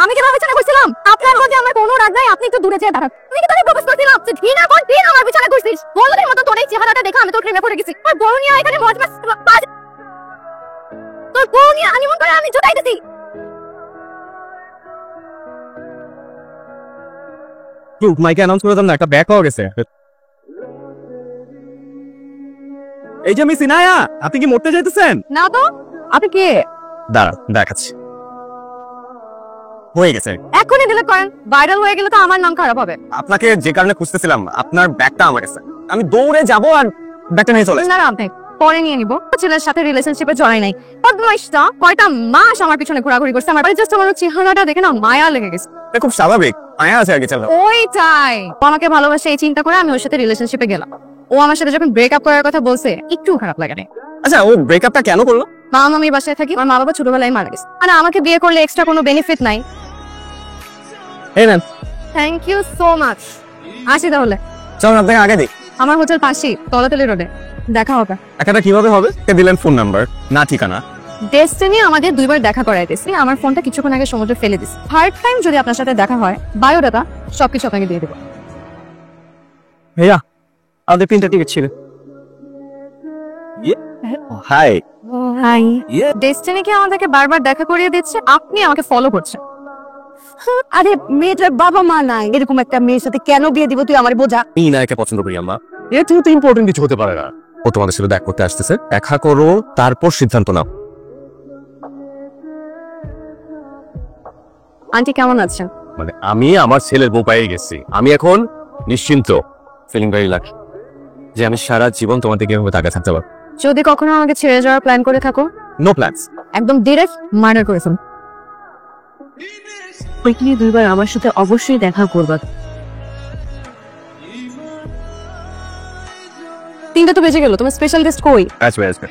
আমি কি ভাবে বিছানা করছিলাম? আপনার মধ্যে আমার কোনো রাগ নাই, আপনি একটু দূরে যেয়ে দাঁড়ান। তুমি কি তাকে প্রপোজ করছিলাম? যে ঘৃণা কোন দিন আমার বিছানা করছিস? বলদের মতো তোর এই চেহারাটা দেখে আমি তোর প্রেমে পড়ে গেছি। আর বউ নিয়ে এখানে মজ মাস তোর বউ নিয়ে হানিমুন করে আমি জোটাইতেছি। মাইকে অ্যানাউন্স করে দাও না, একটা ব্যাগ পাওয়া গেছে। এই যে মিস ইনায়া, আপনি কি মরতে যাইতেছেন? না তো, আপনি কে? দাঁড়া দেখাচ্ছি। হয়ে গেছে। এখনই ডিলিট করেন, ভাইরাল হয়ে গেলে তো আমার নাম খারাপ হবে। আপনাকে যে কারণে খুঁজতেছিলাম, আপনার ব্যাগটা আমার কাছে। আমি দৌড়ে যাব আর ব্যাগটা নিয়ে চলে আসবো। না আপনি পরে নিয়ে নিব। ছেলের সাথে রিলেশনশিপে জড়াই নাই। বদমাইশটা কয়টা মাস আমার পিছনে ঘোরাঘুরি করছে, আমার জাস্ট আমার চেহারাটা দেখে না মায়া লেগে গেছে। এটা খুব স্বাভাবিক, মায়া আছে আর কি। চলো ওইটাই, ও আমাকে ভালোবাসে এই চিন্তা করে আমি ওর সাথে রিলেশনশিপে গেলাম। ও আমার সাথে যখন ব্রেকআপ করার কথা বলছে একটু খারাপ লাগে না। আচ্ছা, ও ব্রেকআপটা কেন করলো? আমি বাসায় থাকি, আমার মা বাবা ছোটবেলায় মারা গেছে, আর আমাকে বিয়ে করলে এক্সট্রা কোনো বেনিফিট নাই। এই নেন। Thank you so much. আসি তাহলে। চলুন আপনাকে আগে দিই। আমার হোটেল পাশেই, তলাতলি রোডে। দেখা হবে। একাটা কিভাবে হবে? দিলেন ফোন নাম্বার না ঠিকানা। ডেস্টিনি আমাদের দুইবার দেখা করাইতেছি, আমার ফোনটা কিছুক্ষণ আগে সমুদ্রে ফেলে দিছি। থার্ড টাইম যদি আপনার সাথে দেখা হয়, বায়োডাটা সবকিছু আপনাকে দিয়ে দেবো। ভাইয়া, আমাদের 3টা টিকিট ছিল। হাই। হাই। ডেস্টিনি কি আমাদেরকে বারবার দেখা করিয়ে দিচ্ছে, আপনি আমাকে ফলো করছেন। আরে মেয়েটার বাবা মা নাই, এরকম একটা মেয়ের সাথে কেন বিয়ে দিব তুই আমার বোঝা। ইনায়াকে পছন্দ করি আম্মা। এর থেকে তো ইম্পর্টেন্ট কিছু হতে পারে না। ও তোমাদের সাথে দেখা করতে আসতেছে, দেখা করো তারপর সিদ্ধান্ত নাও। আন্টি কেমন আছেন? মানে আমি আমার ছেলের বউ পেয়ে গেছি, আমি এখন নিশ্চিন্ত। ফিলিং ভেরি লাকি যে আমি সারা জীবন তোমার দিকে এভাবে তাকিয়ে থাকতে পারবো। যদি কখনো আমাকে ছেড়ে যাওয়ার প্ল্যান করে থাকো, নো প্ল্যানস। একদম ডিরেক্ট মার্ডার করে ফেলুন। উইকলি দুইবার আমার সাথে অবশ্যই দেখা করবা। 3টা তো বেজে গেল, তোমার স্পেশাল গেস্ট কই? আসবে আসবে,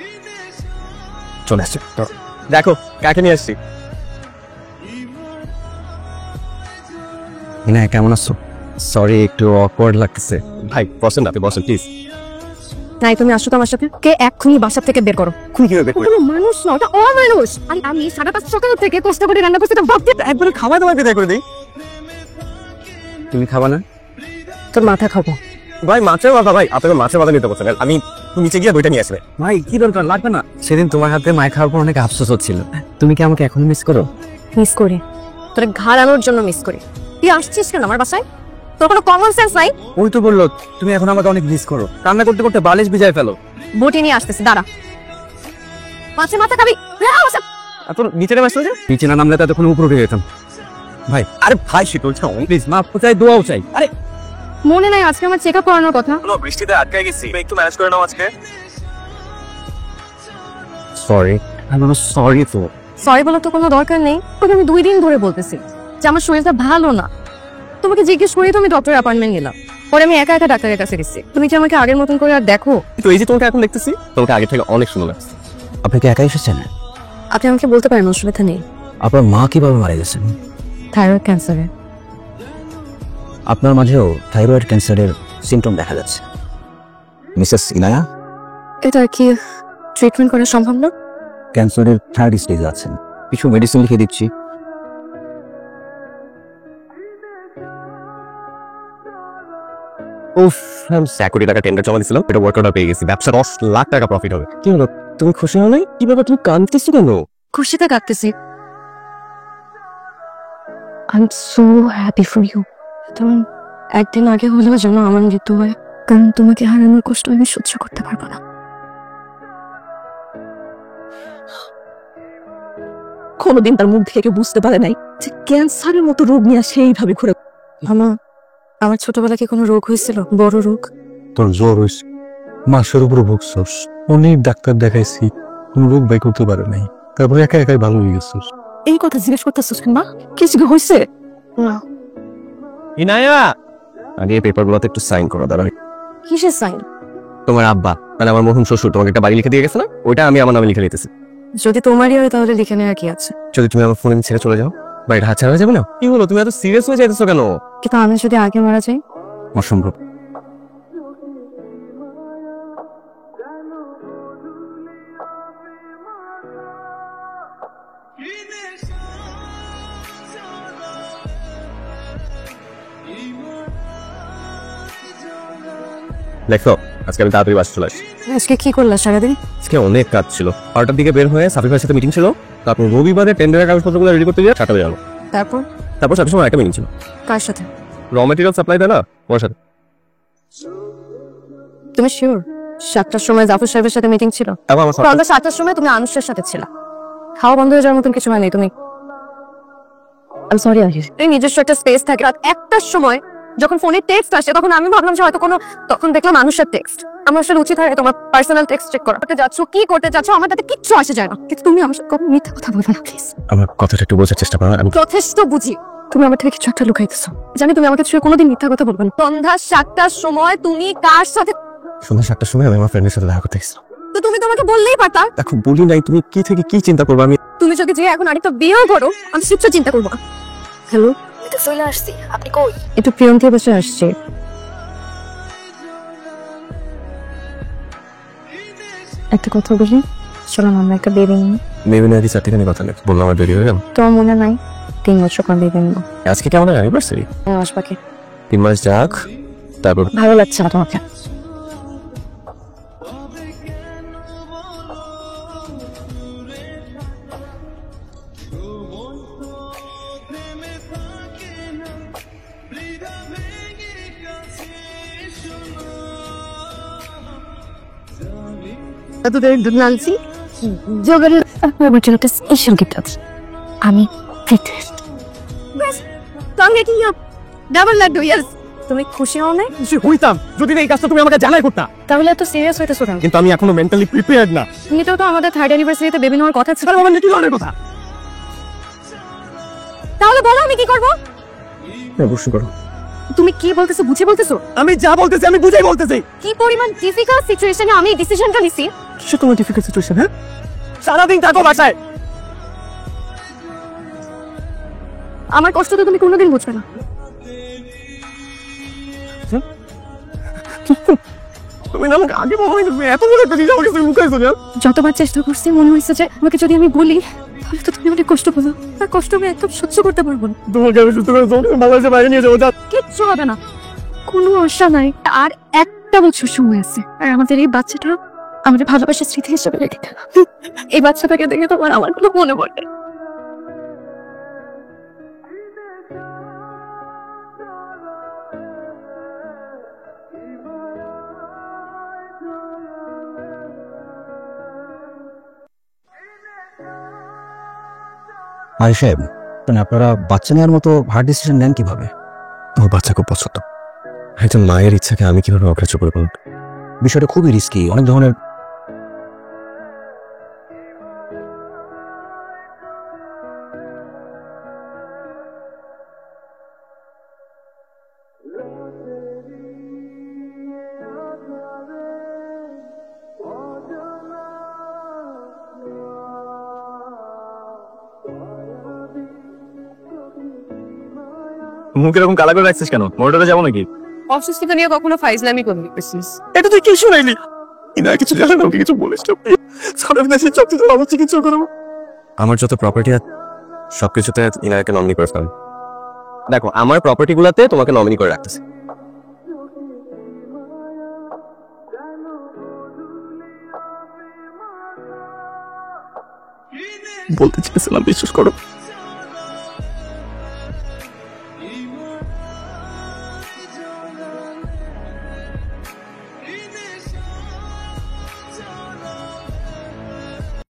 চলে আসছে। দেখো কাকে নিয়ে আসছি। ইনায়া কেমন আছো? সরি, একটু অকওয়ার্ড লাগতেছে। ভাই বসেন না, আপনি বসেন প্লিজ। নাই তুমি আসো তো আমার সাথে। কে এক্ষুনি বাসা থেকে বের করো। খুনি কিভাবে বের করে? কোনো মানুষ না, ওটা অমানুষ। আর আমি 5:30 সকাল থেকে কষ্ট করে রান্না করছি, এটা ভাবতে একবারে খাওয়া দাওয়া বিদায় করে দিই। তুমি খাবা না? তোর মাথা খাবো। ভাই মাছের মাথা, ভাই আপনাকে মাছের মাথা নিতে বলছেন, আমি নিচে গিয়ে দুইটা নিয়ে আসবে। ভাই কি দরকার, লাগবে না। সেদিন তোমার হাতে মাই খাওয়ার পর অনেক আফসোস হচ্ছিল। তুমি কি আমাকে এখন মিস করো? মিস করি, তোরে ঘাড়ানোর জন্য মিস করি। তুই আসছিস কেন আমার বাসায়? তোর কোনো কমন সেন্স নাই? ওই তো বললো তুমি এখন আমাকে অনেক মিস করো, কান্না করতে করতে বালিশ ভিজায় ফেলো। বটি নিয়ে আসতেছি, দাঁড়া। মাছের মাথা খাবি? এত নিচে নেমে আসলে, নিচে না নামলে তো এতক্ষণ উপরে উঠে যেতাম। ভাই আরে ভাই শীতল ছাও প্লিজ, মাফ চাই, দোয়াও চাই। আরে মনে নাই আজকে আমার চেকআপ করানোর কথা? বৃষ্টিতে আটকে গেছি, একটু ম্যানেজ করে নাও আজকে। সরি। আমি সরি তো। সরি বলার তো কোনো দরকার নেই, তোকে আমি 2 দিন ধরে বলতেছি যে আমার শরীরটা ভালো না। তোমাকে জিজ্ঞেস করি তুমি ডক্টরের অ্যাপয়েন্টমেন্ট নিলাম, পরে আমি একা একা ডাক্তারের কাছে গেছি। তুমি কি আমাকে আগের মতন করে আর দেখো? তো এই যে তোমাকে এখন দেখতেছি, তোমাকে আগে থেকে অনেক সুন্দর লাগছে। আপনি কি একা এসেছেন? আপনি আমাকে বলতে পারেন, অসুবিধা নেই। আপনার মা কিভাবে মারা গেছেন? থাইরয়েড ক্যান্সারে। আপনার মাঝেও থাইরয়েড ক্যান্সারের সিমটম দেখা যাচ্ছে। মিসেস ইনায়া, এটা কি ট্রিটমেন্ট করা সম্ভব না? ক্যান্সারের 3rd স্টেজে আছেন, কিছু মেডিসিন লিখে দিচ্ছি। উফ, আমি 1 কোটি টাকা টেন্ডার জমা দিয়েছিলাম, এটা ওয়ার্কআউট পেয়ে গেছি, ব্যবসার 10 লাখ টাকা প্রফিট হবে। কি হলো, তুমি খুশি হও নাই? কি ব্যাপার, তুমি কাঁদতেছো কেন? খুশিতে কাঁদতেছি। I am so happy for you. তুমি একদিন আগে হলেও যেন আমার মৃত্যু হয়, কারণ তোমাকে হারানোর কষ্ট আমি সহ্য করতে পারবো না। কোনোদিন তার মুখ থেকে বুঝতে পারে নাই যে ক্যান্সারের মতো রোগ নিয়ে সেইভাবে ঘুরে। আমার ছোটবেলায় কি কোনো রোগ হয়েছিল, বড় রোগ? তোর জ্বর হয়েছে, মাসের উপরে ভুগছস, অনেক ডাক্তার দেখাইছি, কোন রোগ বাই করতে পারে নাই, তারপরে একা একাই ভালো হয়ে গেছিস। এই কথা জিজ্ঞেস করতেছিস কেন মা? কিছু কি হয়েছে? না। ইনায়া, আগে এই পেপারগুলোতে একটু সাইন করো। দাঁড়া, কিসের সাইন? তোমার আব্বা মানে আমার মরহুম শ্বশুর তোমাকে একটা বাড়ি লিখে দিয়ে গেছে না, ওইটা আমি আমার নামে লিখে দিতেছি। যদি তোমারই হয় তাহলে লিখে নেওয়ার কি আছে? যদি তুমি আমার ফোনে ছেড়ে চলে যাও, বাড়িটা হাতছাড়া হয়ে যাবে না? কি হলো, তুমি এত সিরিয়াস হয়ে যাইতেছো কেন? কিন্তু আমি যদি আগে মারা যাই? অসম্ভব। দেখো আজকে আমি তাড়াতাড়ি বাসা চলে আসি। আজকে কি করলা সারাদিন? আজকে অনেক কাজ ছিল, 12টার দিকে বের হয়ে সাফি ভাইয়ের সাথে মিটিং ছিল। তারপর রবিবারে টেন্ডারের কাগজপত্রগুলো রেডি করতে গিয়ে 7টা বেজে গেল। তারপর সাথে সময় একটা মিটিং ছিল। কার সাথে? র মেটেরিয়াল সাপ্লাই দেয় না, ওর সাথে। তুমি শিওর 7টার সময় জাফর সাহেবের সাথে মিটিং ছিল? এবং আমার সন্ধ্যা 7টার সময় তুমি আনুশের সাথে ছিল। খাওয়া বন্ধ হয়ে যাওয়ার মতন কিছু হয়নি। তুমি আই সরি আহির, এই নিজস্ব একটা স্পেস থাকে। রাত 1টার সময় যখন ফোনে টেক্সট আসে তখন আমি ভাবলাম যে হয়তো কোনো, তখন দেখলাম মানুষের টেক্সট। আমার আসলে উচিত হয় তোমার পার্সোনাল টেক্সট চেক করা। করতে যাচ্ছ, কি করতে যাচ্ছ, আমার তাতে কিচ্ছু আসে যায় না। কিন্তু তুমি আমার সাথে কখনো মিথ্যা কথা বলবে না প্লিজ। আমার কথাটা একটু বোঝার চেষ্টা করো। আমি যথেষ্ট বুঝি তুমি আমার থেকে কিছু একটা লুকাইতেছো। জানি তুমি আমাকে ছুঁয়ে কোনোদিন মিথ্যা কথা বলবে না। সন্ধ্যা 7টার সময় তুমি কার সাথে? সন্ধ্যা 7টার সময় আমি আমার ফ্রেন্ডের সাথে দেখা করতে গেছিলাম। তো তুমি তোমাকে বললেই পারতা। দেখো বলি নাই, তুমি কি থেকে কি চিন্তা করবো? আমি তুমি যদি যে এখন আরেকটা বিয়েও করো আমি কিচ্ছু চিন্তা করবো না। হ্যালো, এটা চলে আসছি। আপনি কই? একটু প্রিয়ন্তি বসে আসছে। একটা কথা বলি, চলো না আমরা একটা বেবি নিই। মেবি না, 4টি কথা নেই বললাম, আমার দেরি হয়ে গেল। তোমার মনে নাই 3 বছর পর বেবি নিবো? আজকে কেমন অ্যানিভার্সারি? আসবাকে 3 মাস যাক, তারপর ভালো লাগছে না তোমাকে? নানসি জোগাড় আমার জন্য একটা স্পেশাল গিফট আছে। আমি ফিটেস্ট সঙ্গে কি ডাবল লাড্ডু। ইয়েস, তুমি খুশি হও না? খুশি হইতাম যদি এই কাজটা তুমি আমাকে জানাই করতা। তাহলে এত সিরিয়াস হইতেছো কেন? কিন্তু আমি এখনো মেন্টালি প্রিপেয়ার্ড না। এমনিতেও তো আমাদের 3rd অ্যানিভার্সারিতে বেবি নেওয়ার কথা ছিল। আমার কি ধরনের কথা? তাহলে বলো আমি কি করব? অবশ্যই করো। তুমি কি বলতেছো বুঝে বলতেছো? আমি যা বলতেছি আমি বুঝাই বলতেছি। কি পরিমাণ ডিফিকাল্ট সিচুয়েশনে আমি এই ডিসিশনটা নিছি। কিসে তোমার ডিফিকাল্ট সিচুয়েশন? হ্যাঁ, সারাদিন থাকো বাসায়। আমার কষ্ট তো তুমি কোনোদিন বুঝবে না। তুমি না আমাকে আগে বলো, তুমি এত বলে একটা জিনিস আমাকে তুমি লুকাইছো না। যতবার চেষ্টা করছি মনে হয়েছে যে আমাকে যদি আমি বলি তাহলে তো তুমি অনেক কষ্ট পাবো। আর কষ্ট আমি একদম সহ্য করতে পারবো না। তোমাকে আমি সুস্থ করে তোমাকে বাংলাদেশে বাইরে নিয়ে যাবো। কিচ্ছু হবে না, কোনো আশা নাই। আর 1টা বছর সময় আছে। আর আমাদের এই বাচ্চাটা আমাদের ভালোবাসার স্মৃতি হিসেবে রেখে গেল। এই বাচ্চাটাকে দেখে তোমার আমার খুব মনে পড়ে। আরিফ সাহেব, আপনারা বাচ্চা নেওয়ার মতো হার্ড ডিসিশন নেন কিভাবে? আমার বাচ্চা খুব পছন্দ। একজন মায়ের ইচ্ছাকে আমি কিভাবে অগ্রাহ্য করে বলুন? বিষয়টা খুবই রিস্কি। অনেক ধরনের মুখ এরকম কালা করে রাখছিস কেন? মোটরে যাবো নাকি? অসুস্থতা নিয়ে কখনো ফাইজলামি করবি প্লিজ। এটা তুই কি শুনাইলি? ইনা কিছু জানে না, ওকে কিছু বলিস না। সারাদিন এসে চক্তি তো আমার চিকিৎসা করবো। আমার যত প্রপার্টি আছে সবকিছুতে ইনাকে নমিনি করে ফেল। দেখো আমার প্রপার্টি গুলাতে তোমাকে নমিনি করে রাখতেছে। বলতে চেয়েছিলাম, বিশ্বাস করো।